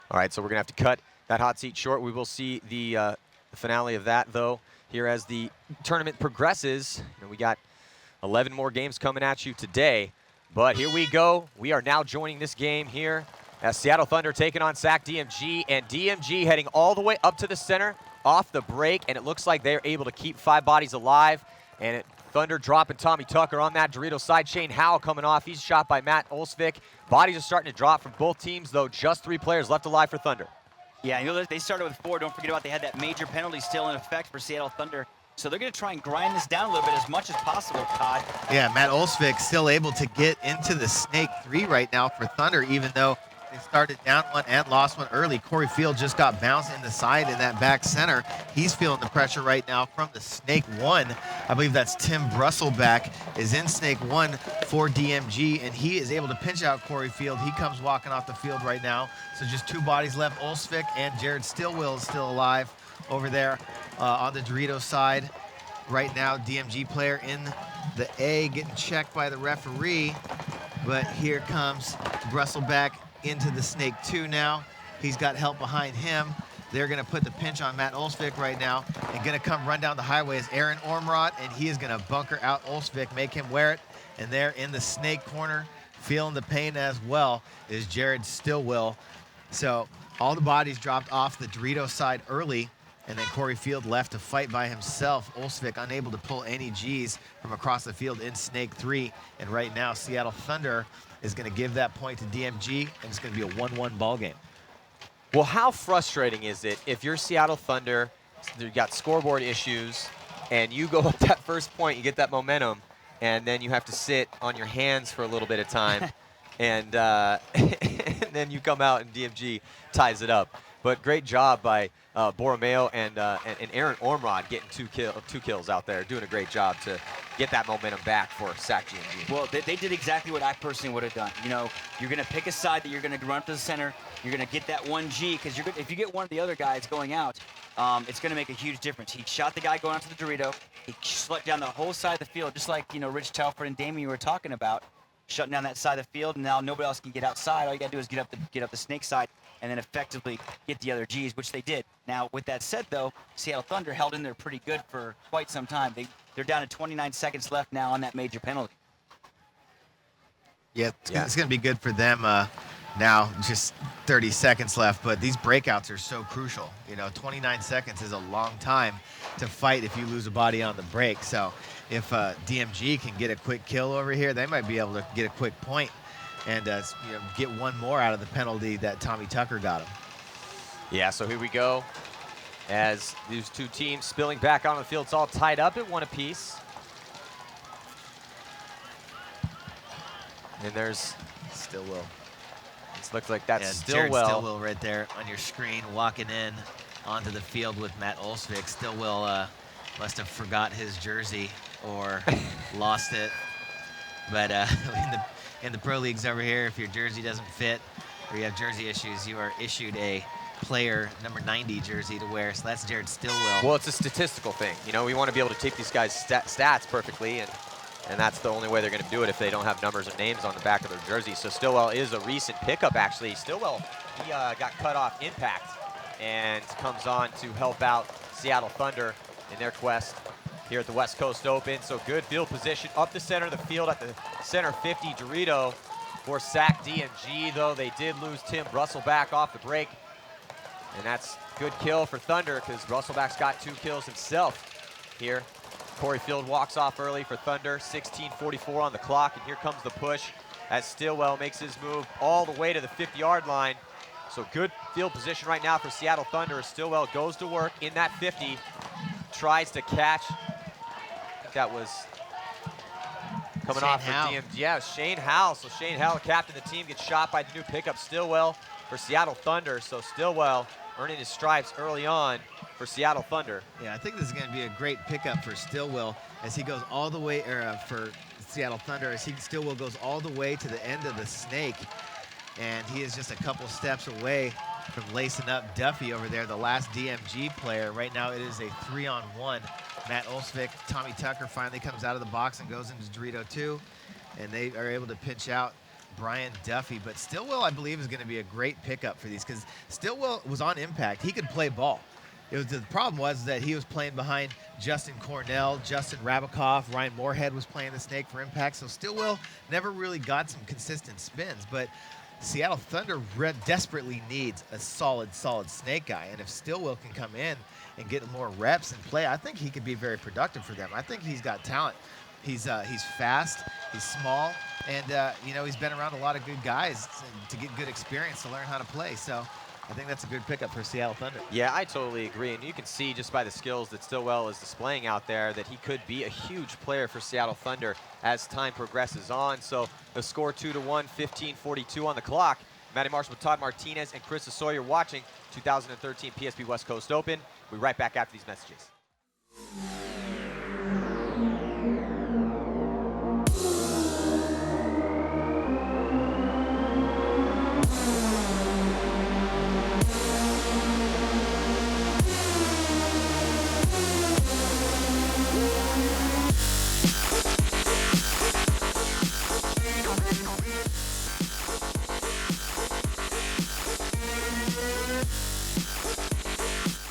All right, so we're going to have to cut that hot seat short. We will see the finale of that, though, here as the tournament progresses. And we got 11 more games coming at you today. But here we go. We are now joining this game here as Seattle Thunder taking on Sac DMG. And DMG heading all the way up to the center off the break. And it looks like they're able to keep 5 bodies alive. And Thunder dropping Tommy Tucker on that Dorito side. Shane Howell coming off. He's shot by Matt Olsvik. Bodies are starting to drop from both teams, though. Just 3 players left alive for Thunder. Yeah, you know, they started with 4. Don't forget about they had that major penalty still in effect for Seattle Thunder. So they're going to try and grind this down a little bit as much as possible, Todd. Yeah, Matt Olsvik still able to get into the Snake 3 right now for Thunder, even though they started down one and lost one early. Corey Field just got bounced in the side in that back center. He's feeling the pressure right now from the Snake 1. I believe that's Tim Brusselback is in Snake 1 for DMG, and he is able to pinch out Corey Field. He comes walking off the field right now. So just 2 bodies left. Olsvik and Jared Stillwell is still alive over there on the Dorito side. Right now, DMG player in the A getting checked by the referee. But here comes Brusselback into the Snake 2 now. He's got help behind him. They're going to put the pinch on Matt Olsvik right now and going to come run down the highway is Aaron Ormrod, and he is going to bunker out Olsvik, make him wear it. And there in the Snake corner, feeling the pain as well, is Jared Stillwell. So all the bodies dropped off the Dorito side early, and then Corey Field left to fight by himself. Olsvik unable to pull any G's from across the field in Snake 3. And right now, Seattle Thunder is going to give that point to DMG, and it's going to be a 1-1 ball game. Well, how frustrating is it if you're Seattle Thunder, you got scoreboard issues, and you go up that first point, you get that momentum, and then you have to sit on your hands for a little bit of time, and, and then you come out and DMG ties it up. But great job by Borromeo and Aaron Ormrod getting two kills out there, doing a great job to get that momentum back for Sac DMG. Well, they did exactly what I personally would have done. You know, you're going to pick a side that you're going to run up to the center. You're going to get that 1G, because if you get one of the other guys going out, it's going to make a huge difference. He shot the guy going out to the Dorito. He shut down the whole side of the field, just like, you know, Rich Telford and Damien were talking about, shutting down that side of the field, and now nobody else can get outside. All you got to do is get up the Snake side and then effectively get the other G's, which they did. Now, with that said, though, Seattle Thunder held in there pretty good for quite some time. They're down to 29 seconds left now on that major penalty. Yeah, it's going to be good for them now, just 30 seconds left, but these breakouts are so crucial. You know, 29 seconds is a long time to fight if you lose a body on the break. So if DMG can get a quick kill over here, they might be able to get a quick point and you know, get one more out of the penalty that Tommy Tucker got him. Yeah, so here we go as these 2 teams spilling back onto the field. It's all tied up at 1 apiece. And there's Stillwell. It looks like that's Jared Stillwell. Stillwell right there on your screen, walking in onto the field with Matt Olsvik. Stillwell must have forgot his jersey or lost it. But in the pro leagues over here, if your jersey doesn't fit or you have jersey issues, you are issued a player number 90 jersey to wear. So that's Jared Stillwell. Well, it's a statistical thing. You know, we want to be able to take these guys' stats perfectly, and that's the only way they're going to do it if they don't have numbers or names on the back of their jersey. So Stillwell is a recent pickup, actually. Stillwell, he got cut off impact and comes on to help out Seattle Thunder in their quest here at the West Coast Open. So good field position up the center of the field at the center 50 Dorito for Sac DMG, though they did lose Tim Brusselback off the break. And that's good kill for Thunder because Brusselback's got 2 kills himself here. Corey Field walks off early for Thunder, 16:44 on the clock, and here comes the push as Stillwell makes his move all the way to the 50-yard line. So good field position right now for Seattle Thunder as Stillwell goes to work in that 50, tries to catch. I think that was coming Shane off for Howell. DMG. Yeah, Shane Howell. So Shane Howell, captain of the team, gets shot by the new pickup Stillwell for Seattle Thunder. So Stillwell earning his stripes early on for Seattle Thunder. Yeah, I think this is going to be a great pickup for Stillwell as he goes all the way, for Seattle Thunder, as Stillwell goes all the way to the end of the Snake. And he is just a couple steps away from lacing up Duffy over there, the last DMG player. Right now it is a 3-on-1. Matt Olsvik, Tommy Tucker finally comes out of the box and goes into Dorito 2. And they are able to pinch out Brian Duffy. But Stillwell, I believe, is going to be a great pickup for these because Stillwell was on impact. He could play ball. The problem was that he was playing behind Justin Cornell, Justin Rabikoff, Ryan Moorhead was playing the snake for impact. So Stillwell never really got some consistent spins. But Seattle Thunder desperately needs a solid snake guy. And if Stillwell can come in and get more reps and play, I think he could be very productive for them. I think he's got talent. He's fast, he's small, and he's been around a lot of good guys to get good experience to learn how to play. So I think that's a good pickup for Seattle Thunder. Yeah, I totally agree. And you can see just by the skills that Stillwell is displaying out there that he could be a huge player for Seattle Thunder as time progresses on. So the score 2-1, 15:42 on the clock. Matty Marshall with Todd Martinez and Chris Sawyer watching 2013 PSP West Coast Open. We'll be right back after these messages.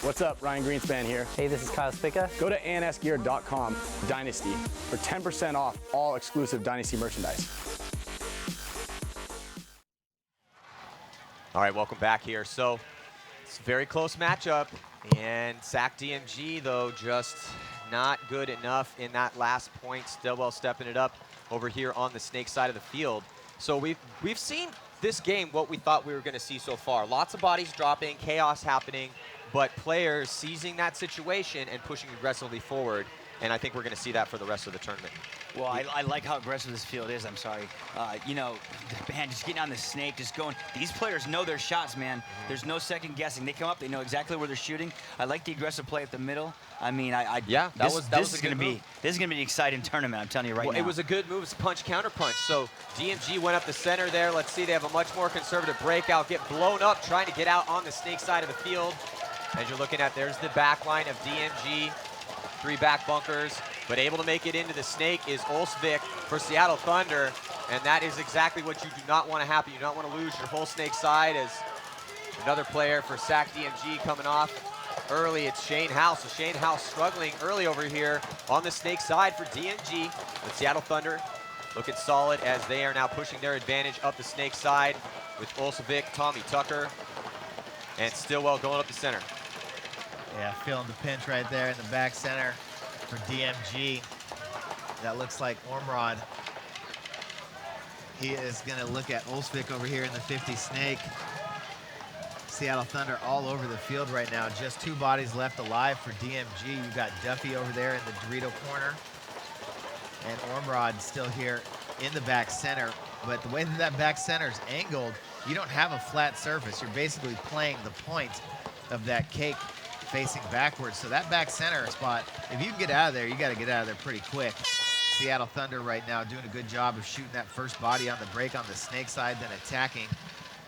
What's up, Ryan Greenspan here. Hey, this is Kyle Spica. Go to ansgear.com Dynasty for 10% off all exclusive Dynasty merchandise. All right, welcome back here. So it's a very close matchup, and Sac DMG, though, just not good enough in that last point. Stillwell stepping it up over here on the snake side of the field. So we've seen this game what we thought we were going to see so far. Lots of bodies dropping, chaos happening, but players seizing that situation and pushing aggressively forward. And I think we're going to see that for the rest of the tournament. Well, I like how aggressive this field is. I'm sorry. Man, just getting on the snake, just going. These players know their shots, man. There's no second guessing. They come up, they know exactly where they're shooting. I like the aggressive play at the middle. I mean, this is going to be an exciting tournament. I'm telling you right now. It was a good move. It's a punch counter punch. So DMG went up the center there. Let's see, they have a much more conservative breakout. Get blown up, trying to get out on the snake side of the field. As you're looking at, there's the back line of DMG. 3 back bunkers, but able to make it into the snake is Olsvik for Seattle Thunder, and that is exactly what you do not want to happen. You don't want to lose your whole snake side. As another player for Sac DMG coming off early, it's Shane House. So Shane House struggling early over here on the snake side for DMG. But Seattle Thunder looking solid as they are now pushing their advantage up the snake side with Olsvik, Tommy Tucker, and Stillwell going up the center. Yeah, feeling the pinch right there in the back center for DMG. That looks like Ormrod. He is going to look at Olsvik over here in the 50 snake. Seattle Thunder all over the field right now. Just 2 bodies left alive for DMG. You got Duffy over there in the Dorito corner. And Ormrod still here in the back center. But the way that back center is angled, you don't have a flat surface. You're basically playing the point of that cake facing backwards. So that back center spot, if you can get out of there, you got to get out of there pretty quick. Seattle Thunder right now doing a good job of shooting that first body on the break on the snake side, then attacking,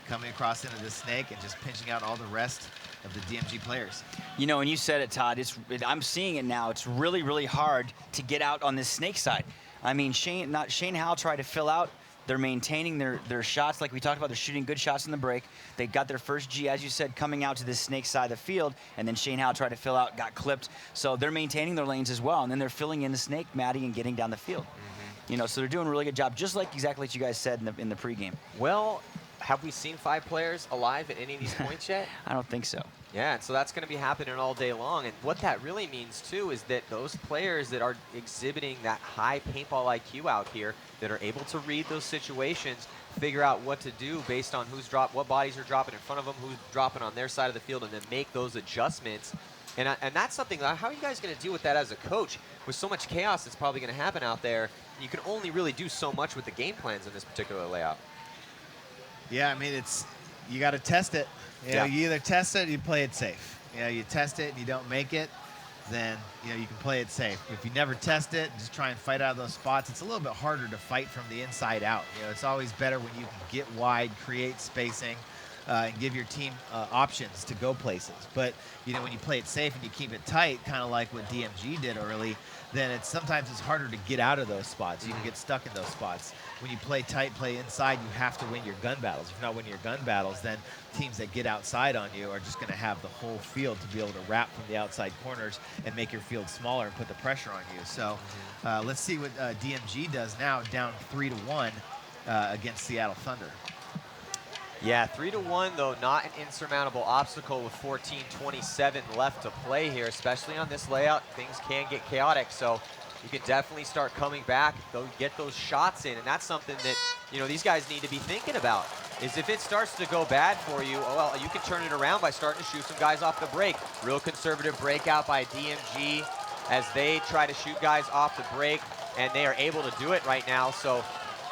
coming across into the snake and just pinching out all the rest of the DMG players. You know, and you said it, Todd, I'm seeing it now. It's really, really hard to get out on this snake side. I mean, Shane Howell tried to fill out. They're maintaining their shots like we talked about. They're shooting good shots in the break. They got their first G, as you said, coming out to this snake side of the field, and then Shane Howell tried to fill out, got clipped. So they're maintaining their lanes as well, and then they're filling in the snake, Matty, and getting down the field. You know, so they're doing a really good job, just like exactly what you guys said in the pregame. Well, have we seen 5 players alive at any of these points yet? I don't think so. Yeah, and so that's going to be happening all day long. And what that really means, too, is that those players that are exhibiting that high paintball IQ out here, that are able to read those situations, figure out what to do based on what bodies are dropping in front of them, who's dropping on their side of the field, and then make those adjustments. And that's something, how are you guys going to deal with that as a coach? With so much chaos that's probably going to happen out there, you can only really do so much with the game plans in this particular layout. Yeah, I mean, you got to test it. You know, you either test it or you play it safe. You know, you test it and you don't make it, then you can play it safe. If you never test it, just try and fight out of those spots. It's a little bit harder to fight from the inside out. You know, it's always better when you can get wide, create spacing, and give your team options to go places. But when you play it safe and you keep it tight, kind of like what DMG did early, then sometimes it's harder to get out of those spots. You can get stuck in those spots. When you play tight, play inside, you have to win your gun battles. If you're not winning your gun battles, then teams that get outside on you are just going to have the whole field to be able to wrap from the outside corners and make your field smaller and put the pressure on you. So let's see what DMG does now, down 3-1 against Seattle Thunder. Yeah, 3-1, though, not an insurmountable obstacle with 14:27 left to play here, especially on this layout. Things can get chaotic, so you can definitely start coming back, get those shots in, and that's something that, these guys need to be thinking about, is if it starts to go bad for you, well, you can turn it around by starting to shoot some guys off the break. Real conservative breakout by DMG as they try to shoot guys off the break, and they are able to do it right now, so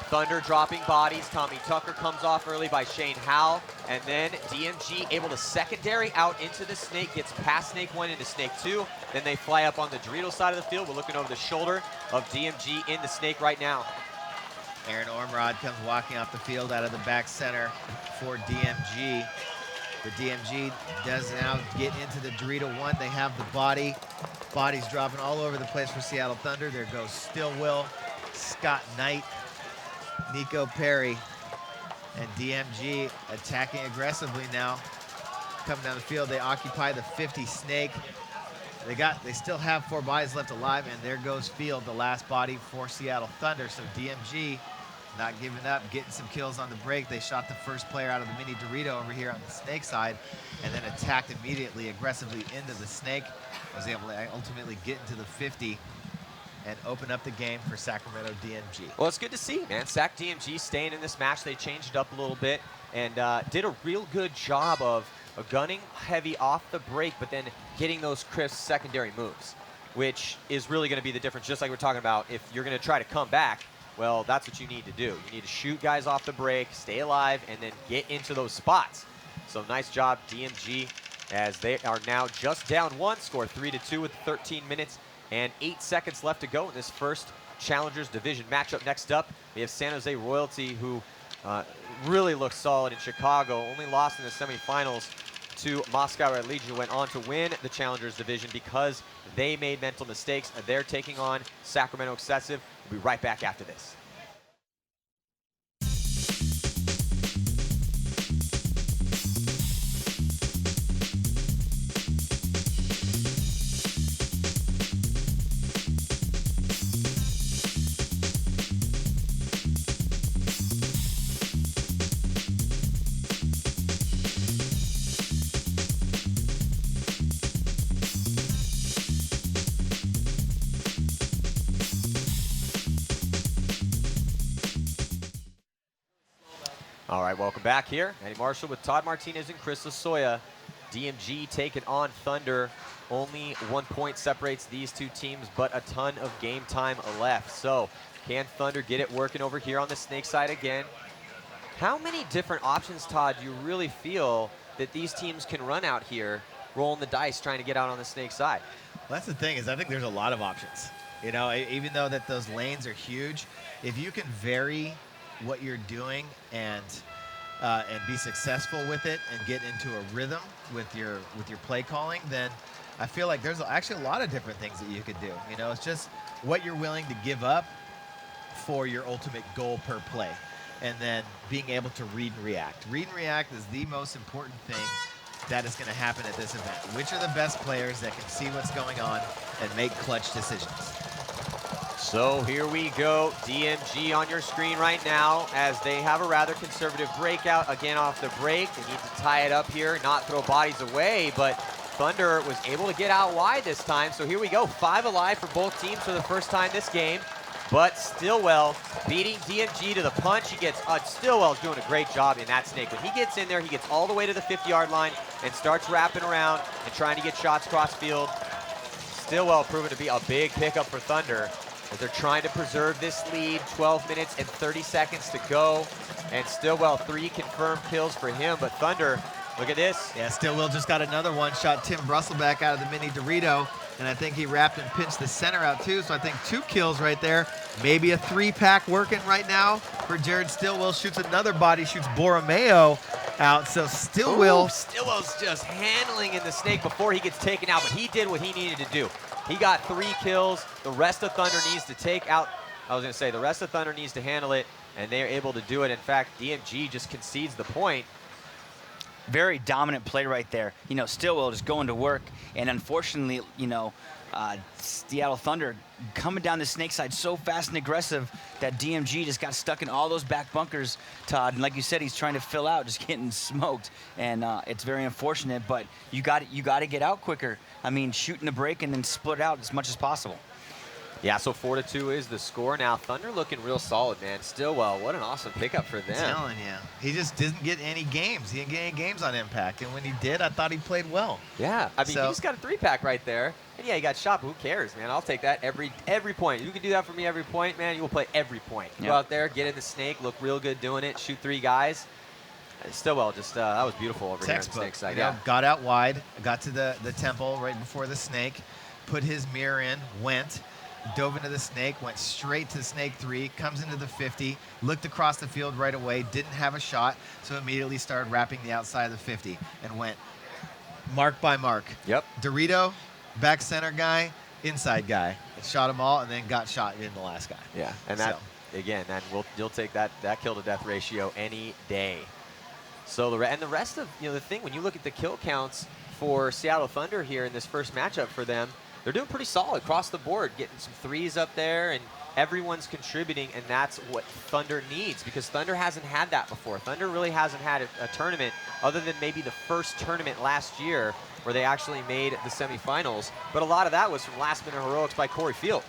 Thunder dropping bodies. Tommy Tucker comes off early by Shane Howell. And then DMG able to secondary out into the snake, gets past snake 1 into snake 2. Then they fly up on the Dorito side of the field. We're looking over the shoulder of DMG in the snake right now. Aaron Ormrod comes walking off the field out of the back center for DMG. The DMG does now get into the Dorito 1. They have the body. Bodies dropping all over the place for Seattle Thunder. There goes Stillwell, Scott Knight, Nico Perry, and DMG attacking aggressively now. Coming down the field, they occupy the 50 snake. They still have 4 bodies left alive, and there goes Field, the last body for Seattle Thunder. So DMG not giving up, getting some kills on the break. They shot the first player out of the mini Dorito over here on the snake side, and then attacked immediately, aggressively into the snake. Was able to ultimately get into the 50 and open up the game for Sacramento DMG. Well, it's good to see, man. Sac DMG staying in this match. They changed it up a little bit and did a real good job of gunning heavy off the break, but then getting those crisp secondary moves, which is really going to be the difference. Just like we're talking about, if you're going to try to come back, well, that's what you need to do. You need to shoot guys off the break, stay alive, and then get into those spots. So nice job, DMG, as they are now just down 1, score 3-2 with 13 minutes and 8 seconds left to go in this first Challengers Division matchup. Next up, we have San Jose Royalty, who really looks solid in Chicago. Only lost in the semifinals to Moscow Red Legion, who went on to win the Challengers Division because they made mental mistakes. They're taking on Sacramento Excessive. We'll be right back after this. All right, welcome back here. Eddie Marshall with Todd Martinez and Chris Lasoya. DMG taking on Thunder. Only 1 point separates these two teams, but a ton of game time left. So can Thunder get it working over here on the snake side again? How many different options, Todd, do you really feel that these teams can run out here, rolling the dice, trying to get out on the snake side? Well, that's the thing, is I think there's a lot of options. Even though that those lanes are huge, if you can vary what you're doing and be successful with it and get into a rhythm with your play calling, then I feel like there's actually a lot of different things that you could do. It's just what you're willing to give up for your ultimate goal per play, and then being able to read and react. Read and react is the most important thing that is going to happen at this event. Which are the best players that can see what's going on and make clutch decisions? So here we go, DMG on your screen right now as they have a rather conservative breakout. Again, off the break, they need to tie it up here, not throw bodies away, but Thunder was able to get out wide this time. So here we go, 5 alive for both teams for the first time this game. But Stillwell beating DMG to the punch. He gets, Stillwell's doing a great job in that snake. When he gets in there, he gets all the way to the 50-yard line and starts wrapping around and trying to get shots cross field. Stillwell proven to be a big pickup for Thunder, as they're trying to preserve this lead. 12 minutes and 30 seconds to go. And Stillwell, 3 confirmed kills for him. But Thunder, look at this. Yeah, Stillwell just got another one. Shot Tim Brusselback out of the mini Dorito. And I think he wrapped and pinched the center out too. So I think 2 kills right there. Maybe a 3-pack working right now for Jared Stillwell. Shoots another body, shoots Borromeo. out. So Stillwell. Stillwell's just handling in the snake before he gets taken out, but he did what he needed to do. He got 3 kills. The rest of Thunder needs to take out, the rest of Thunder needs to handle it, and they're able to do it. In fact, DMG just concedes the point. Very dominant play right there. You know, Stillwell just going to work, and unfortunately, you know, Seattle Thunder coming down the snake side so fast and aggressive that DMG just got stuck in all those back bunkers, Todd. And like you said, he's trying to fill out, just getting smoked. And it's very unfortunate, but you got to get out quicker. I mean, shooting the break and then split out as much as possible. Yeah, so 4-2 is the score now. Thunder looking real solid, man. Stillwell, what an awesome pickup for them. I'm telling you, he just didn't get any games. He didn't get any games on Impact, and when he did, I thought he played well. Yeah, I mean, he's got a 3-pack right there. And yeah, he got shot, but who cares, man? I'll take that every point. You can do that for me every point, man. You will play every point. Go out there, get in the snake, look real good doing it, shoot 3 guys. Stillwell just, that was beautiful over here on the snake side. Yeah, got out wide, got to the temple right before the snake, put his mirror in, went, dove into the snake, went straight to the snake 3, comes into the 50, looked across the field right away, didn't have a shot, so immediately started wrapping the outside of the 50 and went mark by mark. Yep. Dorito, back center guy, inside guy. Shot them all and then got shot in the last guy. Yeah, and that, again, you'll take that kill to death ratio any day. So the rest of, the thing, when you look at the kill counts for Seattle Thunder here in this first matchup for them, they're doing pretty solid across the board, getting some 3s up there, and everyone's contributing, and that's what Thunder needs, because Thunder hasn't had that before. Thunder really hasn't had a tournament other than maybe the first tournament last year where they actually made the semifinals, but a lot of that was from last-minute heroics by Corey Field.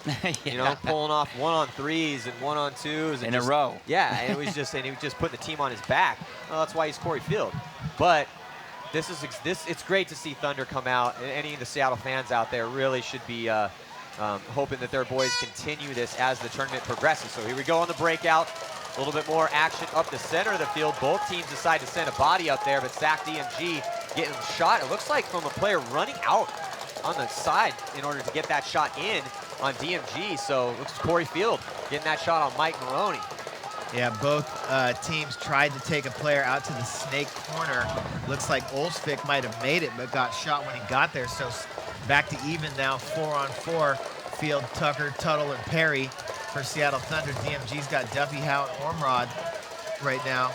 Pulling off 1-on-3s and 1-on-2s in a row. Yeah, and he was just putting the team on his back. Well, that's why he's Corey Field. But it's great to see Thunder come out, and any of the Seattle fans out there really should be hoping that their boys continue this as the tournament progresses. So here we go on the breakout. A little bit more action up the center of the field. Both teams decide to send a body up there, but Sac DMG getting shot, it looks like, from a player running out on the side in order to get that shot in on DMG. So it looks like Corey Field getting that shot on Mike Maroney. Yeah, both teams tried to take a player out to the snake corner. Looks like Olsvik might have made it, but got shot when he got there. So back to even now, 4-on-4. Field, Tucker, Tuttle, and Perry for Seattle Thunder. DMG's got Duffy, Howe, and Ormrod right now.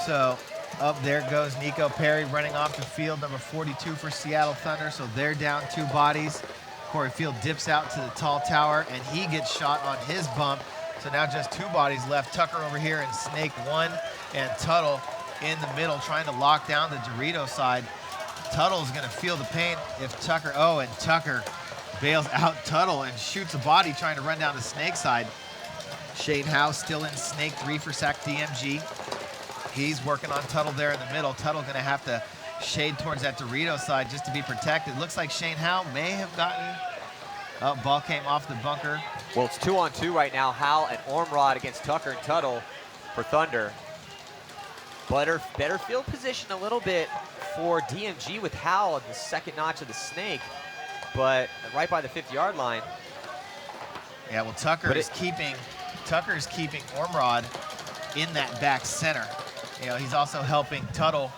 So up there goes Nico Perry running off the field, number 42 for Seattle Thunder. So they're down 2 bodies. Corey Field dips out to the tall tower, and he gets shot on his bump. So now just 2 bodies left. Tucker over here in snake 1, and Tuttle in the middle trying to lock down the Dorito side. Tuttle's going to feel the pain if Tucker, and Tucker bails out Tuttle and shoots a body trying to run down the snake side. Shane Howe still in snake 3 for Sac DMG. He's working on Tuttle there in the middle. Tuttle going to have to shade towards that Dorito side just to be protected. Looks like Shane Howe may have gotten, ball came off the bunker. Well, it's 2-on-2 right now. Howe and Ormrod against Tucker and Tuttle for Thunder. Better field position a little bit for DMG with Howe on the second notch of the snake, but right by the 50-yard line. Yeah, well, Tucker is keeping Ormrod in that back center. He's also helping Tuttle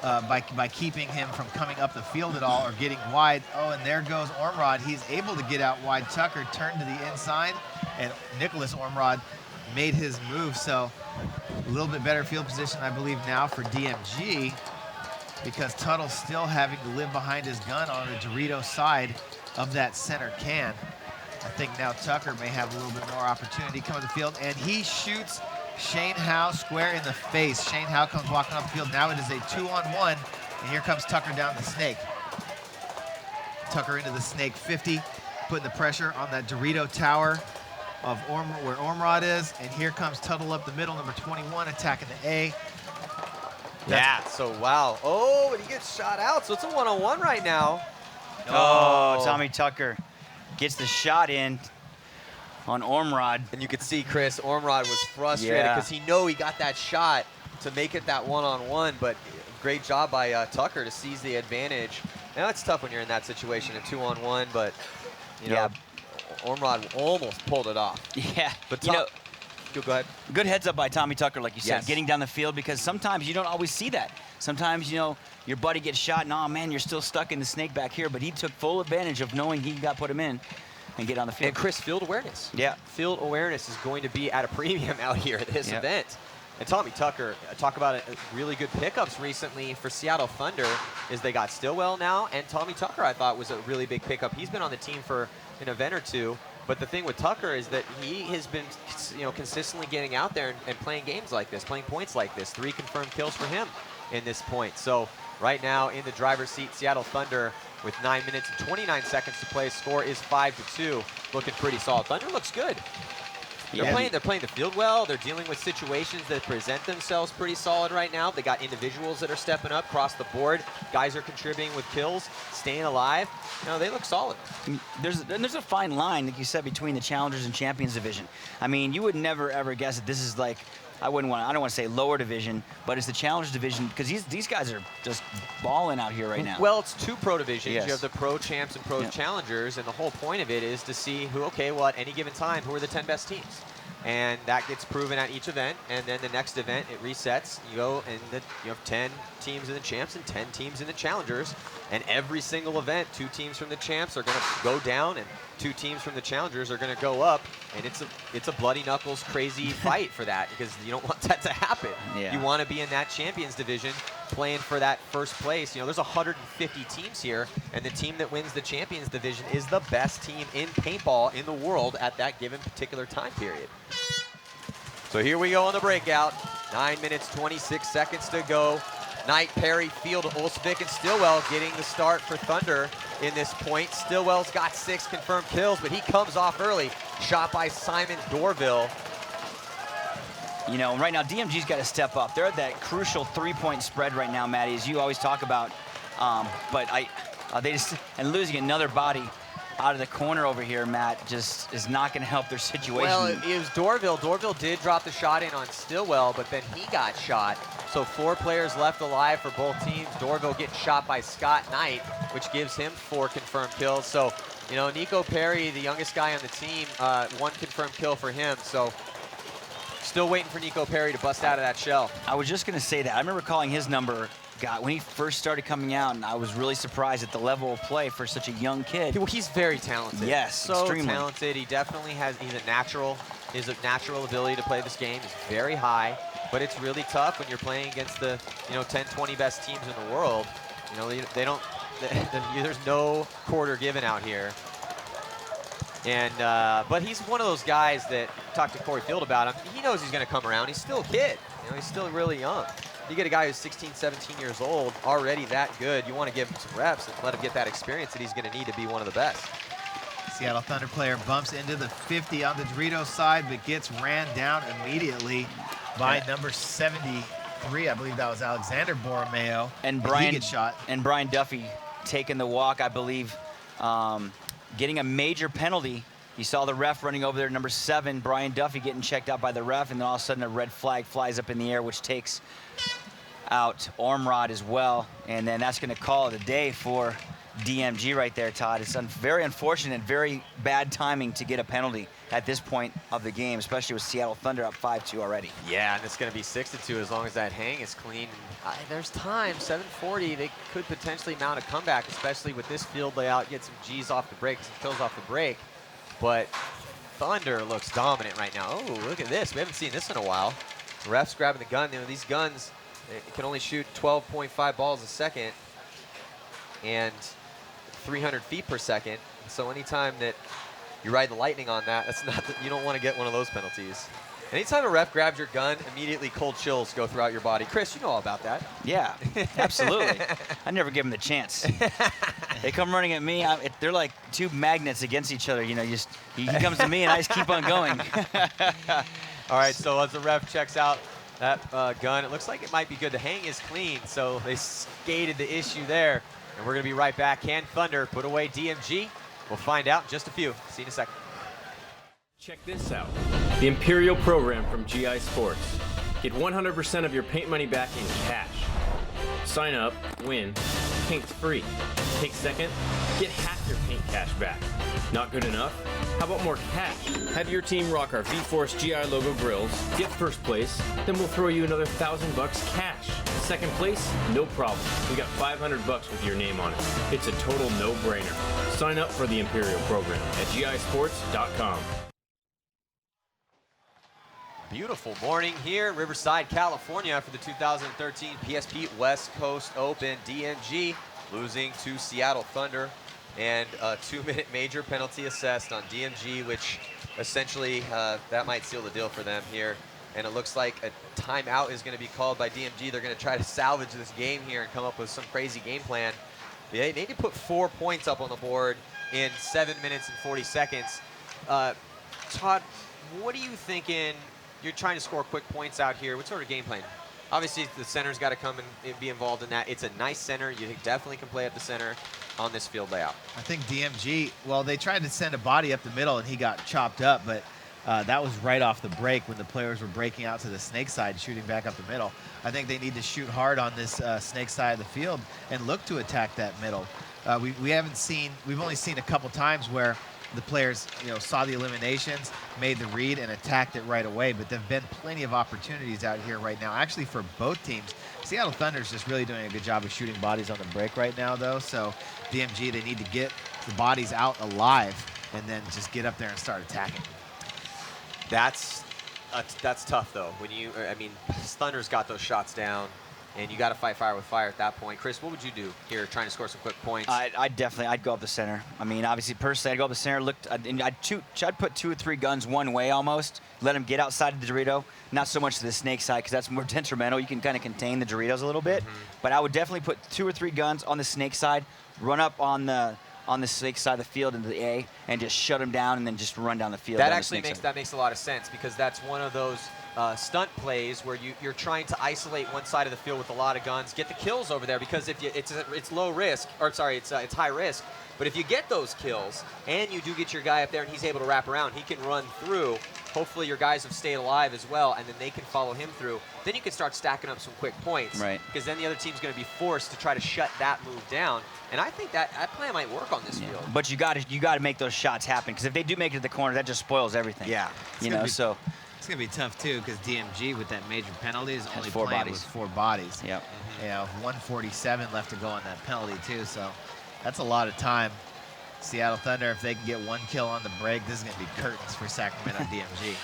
by keeping him from coming up the field at all or getting wide. Oh, and there goes Ormrod. He's able to get out wide. Tucker turned to the inside, and Nicholas Ormrod made his move. So a little bit better field position, I believe, now for DMG, because Tuttle's still having to live behind his gun on the Dorito side of that center can. I think now Tucker may have a little bit more opportunity coming to the field, and he shoots Shane Howe square in the face. Shane Howe comes walking up the field. Now it is a 2-on-1, and here comes Tucker down the snake. Tucker into the snake 50, putting the pressure on that Dorito tower of where Ormrod is, and here comes Tuttle up the middle, number 21, attacking the A. Wow. Oh, and he gets shot out, so it's a 1-on-1 right now. Oh, Tommy Tucker gets the shot in on Ormrod. And you could see, Chris, Ormrod was frustrated because he got that shot to make it that 1-on-1, but great job by Tucker to seize the advantage. Now it's tough when you're in that situation, a 2-on-1, but Ormrod almost pulled it off. Yeah, but Go ahead. Good heads up by Tommy Tucker, like you said, Yes. getting down the field, because sometimes you don't always see that. Sometimes, you know, your buddy gets shot and, oh, man, you're still stuck in the snake back here. But he took full advantage of knowing he got put him in and get on the field. And Chris, field awareness. Yeah. Field awareness is going to be at a premium out here at this Yep. event. And Tommy Tucker, talk about really good pickups recently for Seattle Thunder, is they got Stillwell now, and Tommy Tucker I thought was a really big pickup. He's been on the team for an event or two, but the thing with Tucker is that he has been, you know, consistently getting out there and playing games like this, playing points like this. 3 confirmed kills for him in this point. So right now in the driver's seat, Seattle Thunder with 9 minutes and 29 seconds to play. Score is 5-2, looking pretty solid. Thunder looks good. They're playing the field well. They're dealing with situations that present themselves pretty solid right now. They got individuals that are stepping up across the board. Guys are contributing with kills, staying alive. You know, they look solid. There's a fine line, like you said, between the Challengers and Champions division. I mean, you would never ever guess that this is like, I don't want to say lower division, but it's the Challengers division, because these guys are just balling out here right now. Well, it's 2 pro divisions. Yes. You have the pro champs and pro Yep. challengers, and the whole point of it is to see who, okay, well, at any given time, who are the 10 best teams. And that gets proven at each event, and then the next event, it resets. You go, and you have 10 teams in the champs and 10 teams in the challengers, and every single event, 2 teams from the champs are going to go down, and 2 teams from the challengers are going to go up, and it's a bloody knuckles crazy fight for that, because you don't want that to happen. Yeah. You want to be in that champions division playing for that first place. You know, there's 150 teams here, and the team that wins the champions division is the best team in paintball in the world at that given particular time period. So here we go on the breakout. 9 minutes, 26 seconds to go. Knight, Perry, Field, Olsvik, and Stillwell getting the start for Thunder in this point. Stillwell's got 6 confirmed kills, but he comes off early. Shot by Simon Dorville. You know, right now, DMG's got to step up. They're at that crucial 3-point spread right now, Matty, as you always talk about. But they just, and losing another body out of the corner over here, Matt, just is not going to help their situation. Well, it was Dorville. Dorville did drop the shot in on Stillwell, but then he got shot. So 4 players left alive for both teams. Dorville getting shot by Scott Knight, which gives him 4 confirmed kills. So, you know, Nico Perry, the youngest guy on the team, 1 confirmed kill for him. So still waiting for Nico Perry to bust out of that shell. I was just going to say that. I remember calling his number, God, when he first started coming out, and I was really surprised at the level of play for such a young kid. Well, he's very talented. Yes, so extremely talented. He definitely has, he's a natural ability to play this game is very high, but it's really tough when you're playing against the, you know, 10, 20 best teams in the world. You know, there's no quarter given out here. And, but he's one of those guys that, talked to Corey Field about him, he knows he's going to come around. He's still a kid. You know, he's still really young. You get a guy who's 16, 17 years old, already that good. You want to give him some reps and let him get that experience that he's going to need to be one of the best. Seattle Thunder player bumps into the 50 on the Dorito side, but gets ran down immediately by number 73. I believe that was Alexander Borromeo. And he Brian gets shot. And Brian Duffy taking the walk, I believe, getting a major penalty. You saw the ref running over there, number 7, Brian Duffy getting checked out by the ref, and then all of a sudden a red flag flies up in the air, which takes out Ormrod as well. And then that's going to call it a day for DMG right there, Todd. It's very unfortunate, very bad timing to get a penalty at this point of the game, especially with Seattle Thunder up 5-2 already. Yeah, and it's going to be 6-2 as long as that hang is clean. There's time, 7:40. They could potentially mount a comeback, especially with this field layout, get some G's off the break, some kills off the break. But Thunder looks dominant right now. Oh, look at this. We haven't seen this in a while. The ref's grabbing the gun. You know, these guns, they can only shoot 12.5 balls a second and 300 feet per second. So anytime that you ride the lightning on that, you don't want to get one of those penalties. Anytime a ref grabs your gun, immediately cold chills go throughout your body. Chris, you know all about that. Yeah, absolutely. I never give them the chance. They come running at me. They're like 2 magnets against each other. You know, he comes to me and I just keep on going. All right, so as the ref checks out that gun, it looks like it might be good. The hang is clean, so they skated the issue there. And we're going to be right back. Can Thunder put away DMG? We'll find out in just a few. See you in a second. Check this out, the Imperial program from GI Sports. Get 100% of your paint money back in cash. Sign up, win, paint's free. Take second, get half your paint cash back. Not good enough? How about more cash? Have your team rock our V-Force GI logo grills, get first place, then we'll throw you another $1,000 cash. Second place? No problem. We got $500 with your name on it. It's a total no-brainer. Sign up for the Imperial program at gisports.com. Beautiful morning here in Riverside, California for the 2013 PSP West Coast Open. DMG losing to Seattle Thunder, and a 2-minute major penalty assessed on DMG, which essentially that might seal the deal for them here. And it looks like a timeout is going to be called by DMG. They're going to try to salvage this game here and come up with some crazy game plan. They need to put 4 points up on the board in 7 minutes and 40 seconds. Todd, what are you thinking? You're trying to score quick points out here. What sort of game plan? Obviously, the center's got to come and be involved in that. It's a nice center. You definitely can play at the center on this field layout. I think DMG, well, they tried to send a body up the middle, and he got chopped up, but that was right off the break when the players were breaking out to the snake side, shooting back up the middle. I think they need to shoot hard on this snake side of the field and look to attack that middle. We've only seen a couple times where the players, saw the eliminations, made the read, and attacked it right away. But there've been plenty of opportunities out here right now, actually for both teams. Seattle Thunder's just really doing a good job of shooting bodies on the break right now, though. So DMG, they need to get the bodies out alive and then just get up there and start attacking. That's tough, though. Thunder's got those shots down, and you got to fight fire with fire at that point. Chris, what would you do here, trying to score some quick points? I'd go up the center. Obviously, personally, I'd go up the center. I'd put 2 or 3 guns one way almost. Let them get outside of the Dorito. Not so much to the snake side, because that's more detrimental. You can kind of contain the Doritos a little bit. But I would definitely put 2 or 3 guns on the snake side, run up on the snake side of the field into the A, and just shut them down, and then just run down the field. That actually makes a lot of sense, because that's one of those stunt plays where you're trying to isolate one side of the field with a lot of guns, get the kills over there, because if it's low risk, or sorry, it's high risk. But if you get those kills and you do get your guy up there and he's able to wrap around, he can run through. Hopefully your guys have stayed alive as well, and then they can follow him through. Then you can start stacking up some quick points, right? Because then the other team's going to be forced to try to shut that move down. And I think that plan might work on this field. But you got to make those shots happen, because if they do make it to the corner, that just spoils everything. Yeah. So. It's going to be tough, too, because DMG, with that major penalty, is only 4 playing bodies. with 4 bodies. Yep. 147 left to go on that penalty, too. So that's a lot of time. Seattle Thunder, if they can get 1 kill on the break, this is going to be curtains for Sacramento DMG.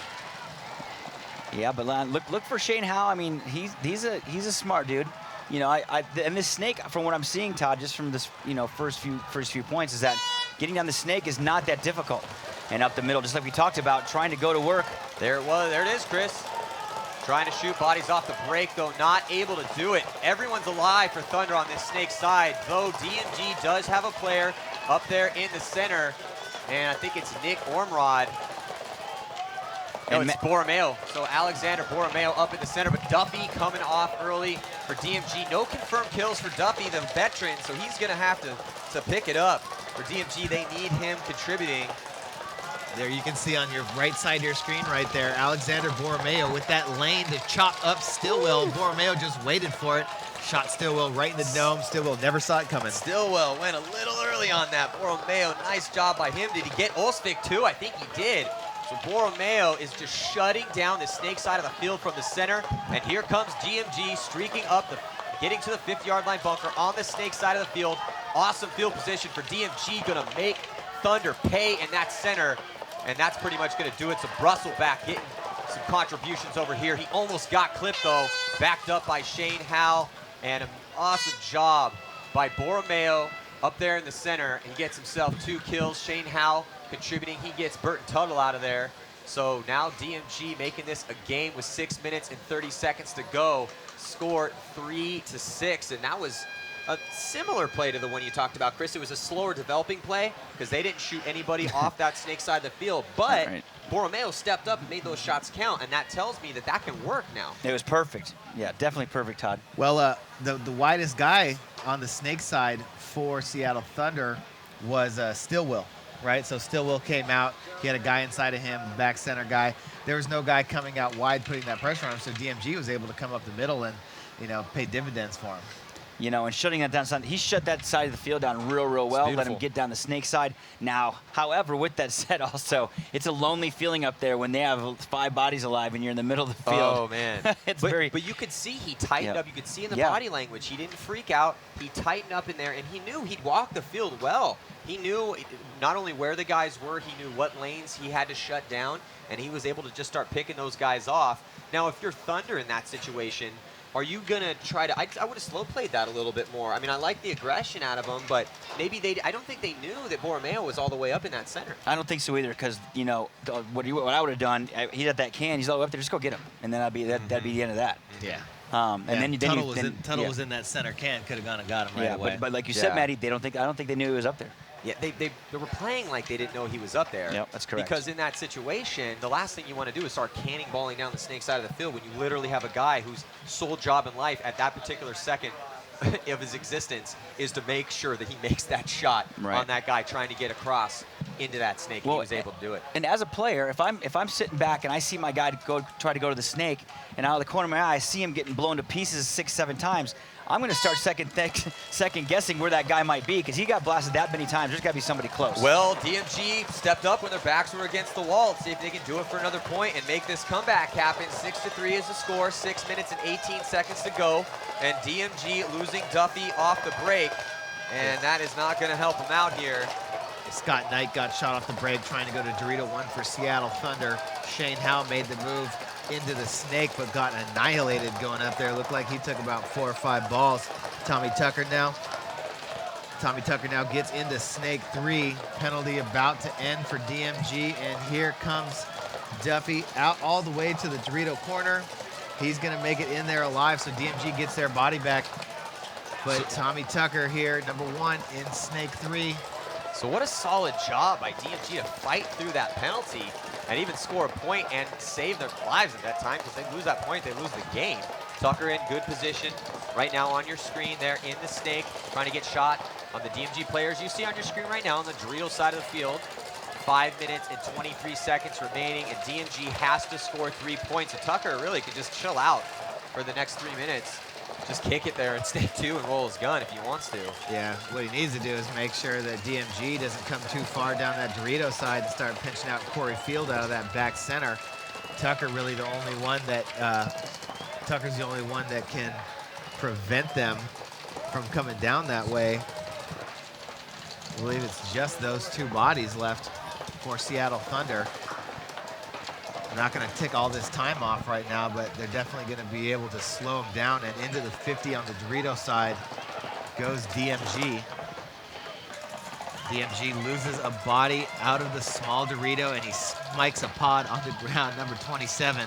Yeah, but look for Shane Howe. He's a smart dude. And this snake, from what I'm seeing, Todd, just from this first few points, is that getting down the snake is not that difficult. And up the middle, just like we talked about, trying to go to work. There it was. There it is, Chris. Trying to shoot bodies off the break, though not able to do it. Everyone's alive for Thunder on this snake side, though DMG does have a player up there in the center, and I think it's Nick Ormrod. No, it's Borromeo. So Alexander Borromeo up in the center, but Duffy coming off early for DMG. No confirmed kills for Duffy, the veteran, so he's going to have to pick it up. For DMG, they need him contributing. There you can see on your right side of your screen right there, Alexander Borromeo with that lane to chop up Stillwell. Borromeo just waited for it. Shot Stillwell right in the dome. Stillwell never saw it coming. Stillwell went a little early on that. Borromeo, nice job by him. Did he get Olsvik too? I think he did. So Borromeo is just shutting down the snake side of the field from the center. And here comes DMG streaking up, getting to the 50-yard line bunker on the snake side of the field. Awesome field position for DMG. Going to make Thunder pay in that center. And that's pretty much going to do it. So Brussel back getting some contributions over here. He almost got clipped, though, backed up by Shane Howe. And an awesome job by Borromeo up there in the center, and gets himself 2 kills. Shane Howe contributing. He gets Burton Tuttle out of there. So now DMG making this a game with 6 minutes and 30 seconds to go. Score 3-6, and that was a similar play to the one you talked about, Chris. It was a slower developing play because they didn't shoot anybody off that snake side of the field. But Borromeo stepped up and made those shots count, and that tells me that that can work now. It was perfect. Yeah, definitely perfect, Todd. Well, the widest guy on the snake side for Seattle Thunder was Stillwell, right? So Stillwell came out. He had a guy inside of him, back center guy. There was no guy coming out wide putting that pressure on him, so DMG was able to come up the middle and, pay dividends for him. You know, and shutting that down. He shut that side of the field down real well. Let him get down the snake side. Now, however, with that said, also, it's a lonely feeling up there when they have 5 bodies alive and you're in the middle of the field. Oh, man. But you could see he tightened up. You could see in the body language. He didn't freak out. He tightened up in there, and he knew he'd walk the field well. He knew not only where the guys were, he knew what lanes he had to shut down, and he was able to just start picking those guys off. Now, if you're Thunder in that situation, are you going to try to – I would have slow played that a little bit more. I mean, I like the aggression out of them, but maybe I don't think they knew that Borromeo was all the way up in that center. I don't think so either because, you know, what I would have done, he's at that can, he's all the way up there, just go get him. And then that'd be the end of that. Yeah. Tuttle was in that center can, could have gone and got him right away. But like you said, Matty, I don't think they knew he was up there. Yeah, they were playing like they didn't know he was up there. Yep, that's correct. Because in that situation, the last thing you want to do is start cannonballing down the snake side of the field when you literally have a guy whose sole job in life at that particular second of his existence is to make sure that he makes that shot on that guy trying to get across into that snake. Well, he was able to do it. And as a player, if I'm sitting back and I see my guy try to go to the snake, and out of the corner of my eye I see him getting blown to pieces 6-7 times, I'm going to start second guessing where that guy might be because he got blasted that many times. There's got to be somebody close. Well, DMG stepped up when their backs were against the wall to see if they can do it for another point and make this comeback happen. 6-3 is the score, 6 minutes and 18 seconds to go, and DMG losing Duffy off the break, and that is not going to help him out here. Scott Knight got shot off the break trying to go to Dorito 1 for Seattle Thunder. Shane Howe made the move into the snake but got annihilated going up there. Looked like he took about 4 or 5 balls. Tommy Tucker now gets into snake 3. Penalty about to end for DMG, and here comes Duffy out all the way to the Dorito corner. He's gonna make it in there alive, so DMG gets their body back. But Tommy Tucker here, number 1 in snake 3. So what a solid job by DMG to fight through that penalty and even score a point and save their lives at that time, because they lose that point, they lose the game. Tucker in good position right now on your screen there in the snake, trying to get shot on the DMG players you see on your screen right now on the Dorito side of the field. 5 minutes and 23 seconds remaining, and DMG has to score 3 points. And Tucker really could just chill out for the next 3 minutes. Just kick it there in snake 2 and roll his gun if he wants to. Yeah, what he needs to do is make sure that DMG doesn't come too far down that Dorito side and start pinching out Corey Field out of that back center. Tucker's the only one that can prevent them from coming down that way. I believe it's just those 2 bodies left for Seattle Thunder. I'm not going to tick all this time off right now, but they're definitely going to be able to slow him down. And into the 50 on the Dorito side goes DMG. DMG loses a body out of the small Dorito, and he smikes a pod on the ground, number 27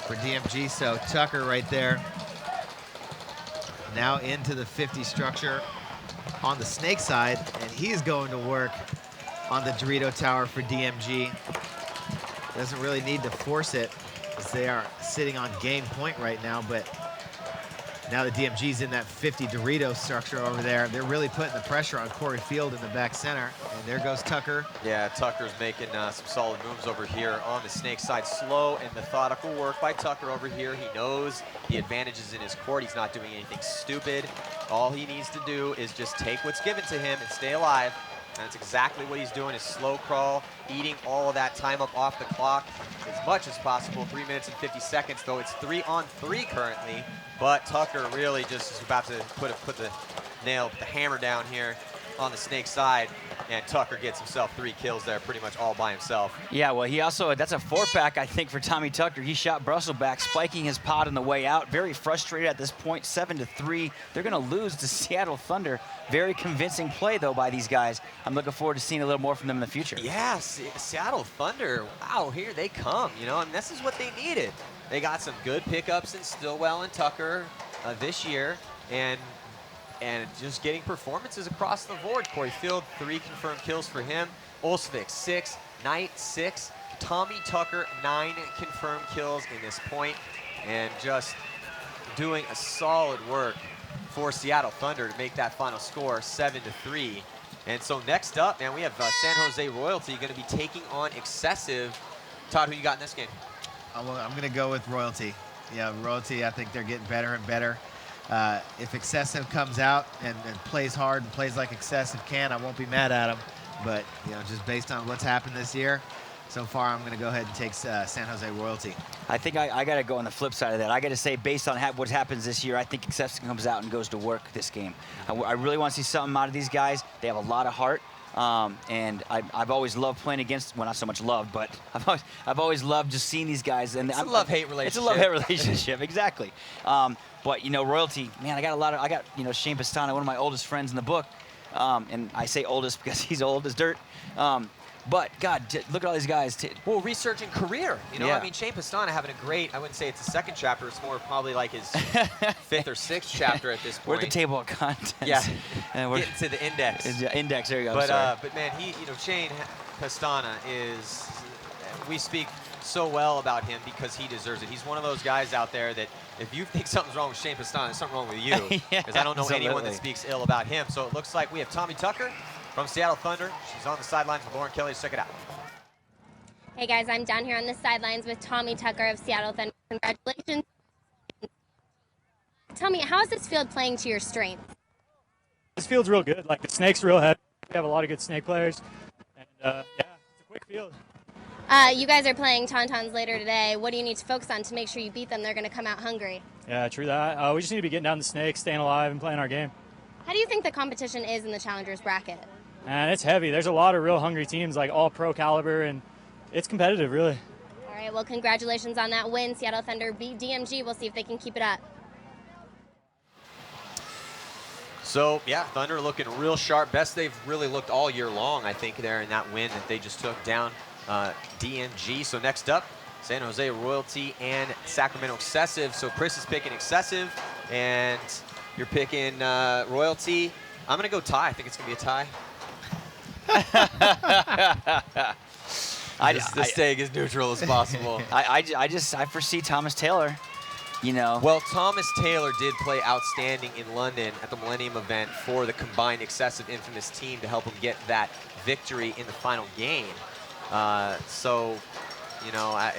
for DMG. So Tucker right there now into the 50 structure on the snake side, and he's going to work on the Dorito tower for DMG. Doesn't really need to force it as they are sitting on game point right now, but now the DMG's in that 50 Dorito structure over there. They're really putting the pressure on Corey Field in the back center, and there goes Tucker. Yeah, Tucker's making some solid moves over here on the snake side. Slow and methodical work by Tucker over here. He knows the advantages in his court. He's not doing anything stupid. All he needs to do is just take what's given to him and stay alive. And that's exactly what he's doing, is slow crawl, eating all of that time up off the clock as much as possible. 3 minutes and 50 seconds, though it's 3-on-3 currently. But Tucker really just is about to put the hammer down here on the snake side. And Tucker gets himself 3 kills there pretty much all by himself. Yeah, well, he also, that's a 4-pack, I think, for Tommy Tucker. He shot Brussels back, spiking his pod on the way out. Very frustrated at this point, 7-3. They're going to lose to Seattle Thunder. Very convincing play, though, by these guys. I'm looking forward to seeing a little more from them in the future. Yeah, Seattle Thunder, wow, here they come, you know, and this is what they needed. They got some good pickups in Stillwell and Tucker this year, and just getting performances across the board. Corey Field, 3 confirmed kills for him. Olsvik, 6. Knight, 6. Tommy Tucker, 9 confirmed kills in this point, and just doing a solid work for Seattle Thunder to make that final score 7-3. And so next up, man, we have San Jose Royalty going to be taking on Excessive. Todd, who you got in this game? I'm going to go with Royalty. Yeah, Royalty, I think they're getting better and better. If Excessive comes out and plays hard and plays like Excessive can, I won't be mad at him. But, you know, just based on what's happened this year, so far I'm going to go ahead and take San Jose Royalty. I think I got to go on the flip side of that. I got to say, based on what happens this year, I think Excessive comes out and goes to work this game. I really want to see something out of these guys. They have a lot of heart. And I've always loved playing against, well, not so much love, but I've always loved just seeing these guys. And it's a love-hate relationship. It's a love-hate relationship, exactly. But, you know, Royalty, man, I got, you know, Shane Pastana, one of my oldest friends in the book. And I say oldest because he's old as dirt. But, God, look at all these guys. Well, researching career. You know, Yeah. I mean, Shane Pastana having a great, I wouldn't say it's a second chapter. It's more probably like his fifth or sixth chapter at this point. We're at the table of contents. Yeah, And we're getting to the index. Index, there you go. But man, Shane Pastana is, we speak so well about him because he deserves it. He's one of those guys out there that if you think something's wrong with Shane Pastana, there's something wrong with you. Because I don't know anyone that speaks ill about him. So it looks like we have Tommy Tucker from Seattle Thunder. She's on the sidelines with Lauren Kelly. Let's check it out. Hey guys, I'm down here on the sidelines with Tommy Tucker of Seattle Thunder. Congratulations. Tell me, how is this field playing to your strengths? This field's real good. Like, the snake's real heavy. We have a lot of good snake players. And, yeah, it's a quick field. You guys are playing Tauntauns later today. What do you need to focus on to make sure you beat them? They're going to come out hungry. Yeah, true that. We just need to be getting down the snake, staying alive, and playing our game. How do you think the competition is in the Challengers bracket? And it's heavy. There's a lot of real hungry teams, like all pro caliber, and it's competitive, really. All right, well, congratulations on that win. Seattle Thunder beat DMG. We'll see if they can keep it up. So, yeah, Thunder looking real sharp. Best they've really looked all year long, I think, there in that win that they just took down DMG. So next up, San Jose Royalty and Sacramento Excessive. So Chris is picking Excessive, and you're picking Royalty. I'm going to go tie. I think it's going to be a tie. Just staying as neutral as possible. I foresee Thomas Taylor, you know. Well, Thomas Taylor did play outstanding in London at the Millennium event for the combined Excessive Infamous team to help him get that victory in the final game. So, you know, I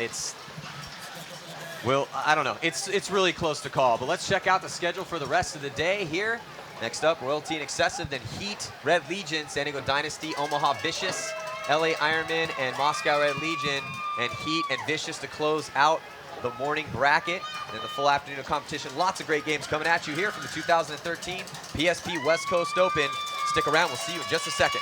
don't know. It's really close to call. But let's check out the schedule for the rest of the day here. Next up, Royalty and Excessive, then Heat, Red Legion, San Diego Dynasty, Omaha Vicious, LA Ironman, and Moscow Red Legion, and Heat and Vicious to close out the morning bracket. And the full afternoon of competition. Lots of great games coming at you here from the 2013 PSP West Coast Open. Stick around. We'll see you in just a second.